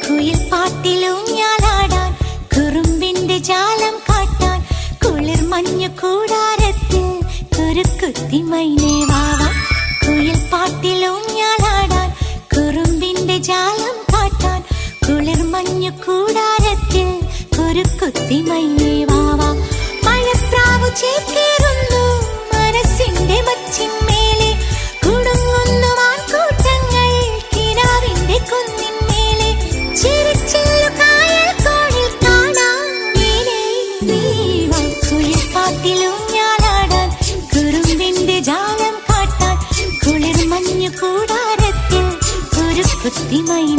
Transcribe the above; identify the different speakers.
Speaker 1: കുയിൽ പാട്ടിലൂഞ്ഞാലാടാൻ കുറുമ്പിന്റെ ജാലം കാട്ടാൻ കുളിർ മഞ്ഞു കൂടാരത്തിൽ കുരുക്കുത്തി മൈനേ വാവാ. കുയിൽ പാട്ടിലൂഞ്ഞാലാടാൻ കുറുമ്പിന്റെ ജാലം കാട്ടാൻ കുളിർ മഞ്ഞു കൂടാരത്തിൽ കുരുക്കുത്തി മൈനേ വാവാ. മഴപ്രാവു ചേക്കേറുന്നു മനസ്സിന്റെ മച്ചിന്മേലെ കുടുങ്ങുന്നു മാൻകൂട്ടങ്ങൾ കിനാവിന്റെ കുന്നിന്മേലെ ചിരിച്ചില്ലു കായൽ കോണിൽ കാണാം നീനേ നീവാ. കുയിൽ പാട്ടിലൂഞ്ഞാലാടാൻ കുറുമ്പിന്റെ ജാലം കാട്ടാൻ കുളിർ മഞ്ഞു കൂടാരത്തിൽ കുരുക്കുത്തി മൈനേ